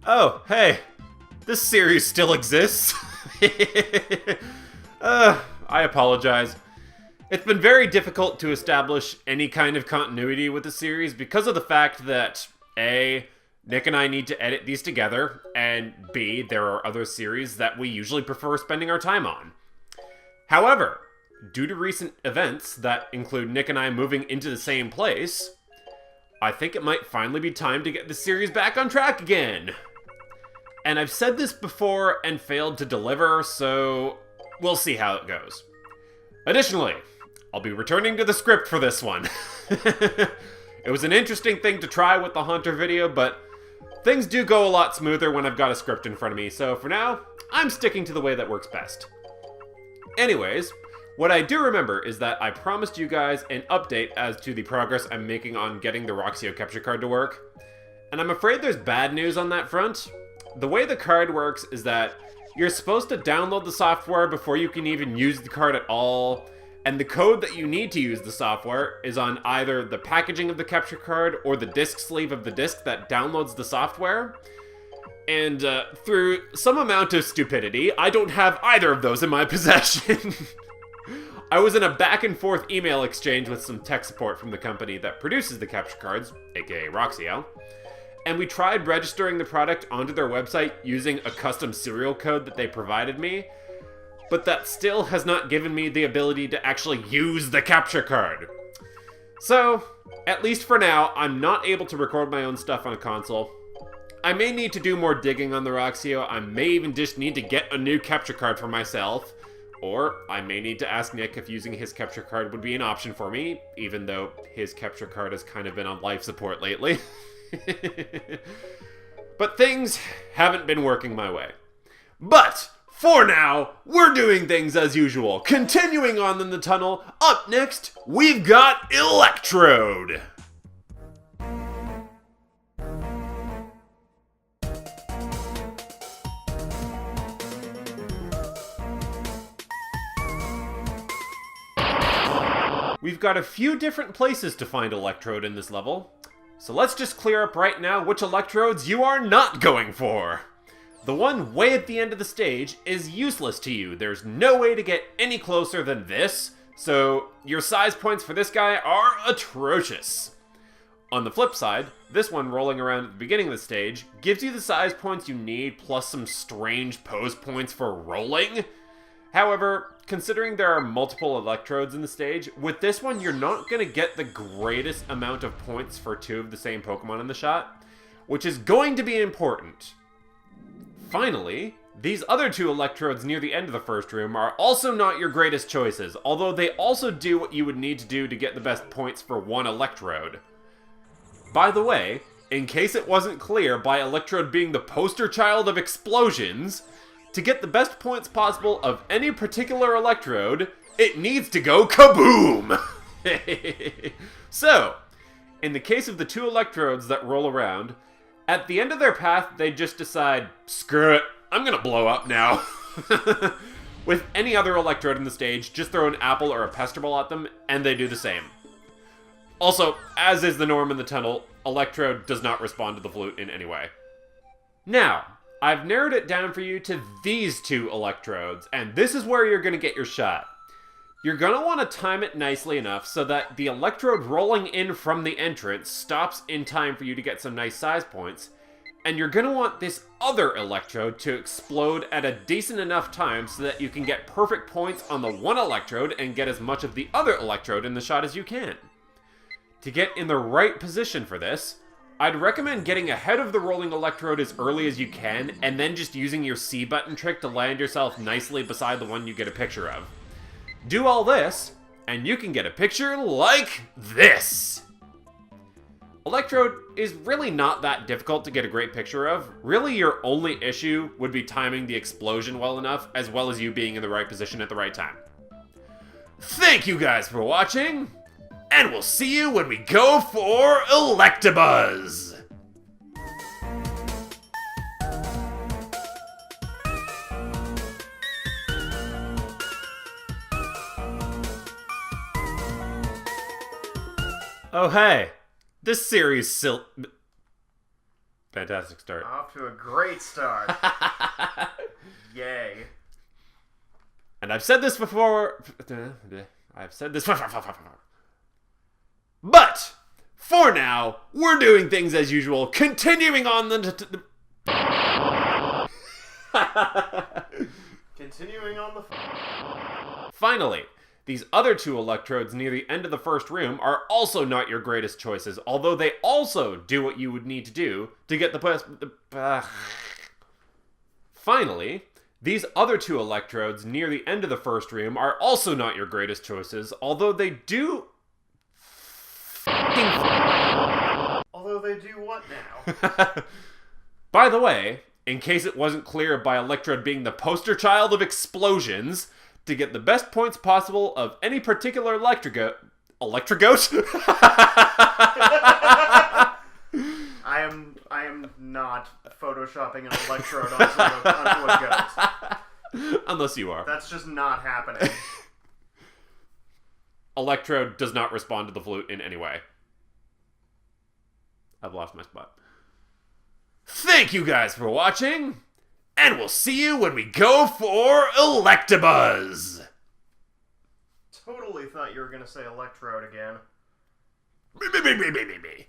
Oh, hey, this series still exists. I apologize. It's been very difficult to establish any kind of continuity with the series because of the fact that A, Nick and I need to edit these together, and B, there are other series that we usually prefer spending our time on. However, due to recent events that include Nick and I moving into the same place, I think it might finally be time to get the series back on track again. And I've said this before and failed to deliver, so we'll see how it goes. Additionally, I'll be returning to the script for this one. It was an interesting thing to try with the Haunter video, but things do go a lot smoother when I've got a script in front of me, so for now, I'm sticking to the way that works best. Anyways, what I do remember is that I promised you guys an update as to the progress I'm making on getting the Roxio capture card to work, and I'm afraid there's bad news on that front. The way the card works is that you're supposed to download the software before you can even use the card at all, and the code that you need to use the software is on either the packaging of the capture card or the disc sleeve of the disc that downloads the software. And through some amount of stupidity, I don't have either of those in my possession. I was in a back and forth email exchange with some tech support from the company that produces the capture cards, aka Roxio, and we tried registering the product onto their website using a custom serial code that they provided me, but that still has not given me the ability to actually use the capture card. So, at least for now, I'm not able to record my own stuff on a console. I may need to do more digging on the Roxio, I may even just need to get a new capture card for myself, or I may need to ask Nick if using his capture card would be an option for me, even though his capture card has kind of been on life support lately. But things haven't been working my way. But for now, we're doing things as usual. Continuing on in the tunnel, up next, we've got Electrode. We've got a few different places to find Electrode in this level. So let's just clear up right now which electrodes you are not going for. The one way at the end of the stage is useless to you. There's no way to get any closer than this, so your size points for this guy are atrocious. On the flip side, this one rolling around at the beginning of the stage gives you the size points you need plus some strange pose points for rolling. However, considering there are multiple electrodes in the stage, with this one you're not going to get the greatest amount of points for two of the same Pokemon in the shot, which is going to be important. Finally, these other two electrodes near the end of the first room are also not your greatest choices, although they also do what you would need to do to get the best points for one electrode. By the way, in case it wasn't clear, by Electrode being the poster child of explosions, to get the best points possible of any particular electrode, it needs to go kaboom! So, in the case of the two electrodes that roll around, at the end of their path, they just decide, screw it, I'm gonna blow up now. With any other electrode in the stage, just throw an apple or a pesterball at them, and they do the same. Also, as is the norm in the tunnel, Electrode does not respond to the flute in any way. Now, I've narrowed it down for you to these two electrodes, and this is where you're gonna get your shot. You're gonna want to time it nicely enough so that the electrode rolling in from the entrance stops in time for you to get some nice size points, and you're gonna want this other electrode to explode at a decent enough time so that you can get perfect points on the one electrode and get as much of the other electrode in the shot as you can. To get in the right position for this, I'd recommend getting ahead of the rolling electrode as early as you can, and then just using your C button trick to land yourself nicely beside the one you get a picture of. Do all this, and you can get a picture like this! Electrode is really not that difficult to get a great picture of. Really, your only issue would be timing the explosion well enough, as well as you being in the right position at the right time. Thank you guys for watching! And we'll see you when we go for Electabuzz! Oh hey, this series Fantastic start. Off to a great start. Yay. And I've said this before. But for now, we're doing things as usual. Continuing on the. Continuing on the. Finally, these other two electrodes near the end of the first room are also not your greatest choices, although they also do what you would need to do to get the best. Finally, these other two electrodes near the end of the first room are also not your greatest choices, although they do. Although they do what now? By the way, in case it wasn't clear by Electrode being the poster child of explosions, to get the best points possible of any particular Electrogoat. I am not photoshopping an Electrode onto a goat. Unless you are. That's just not happening. Electrode does not respond to the flute in any way. I've lost my spot. Thank you guys for watching, and we'll see you when we go for Electabuzz! Totally thought you were gonna say Electrode again. Me.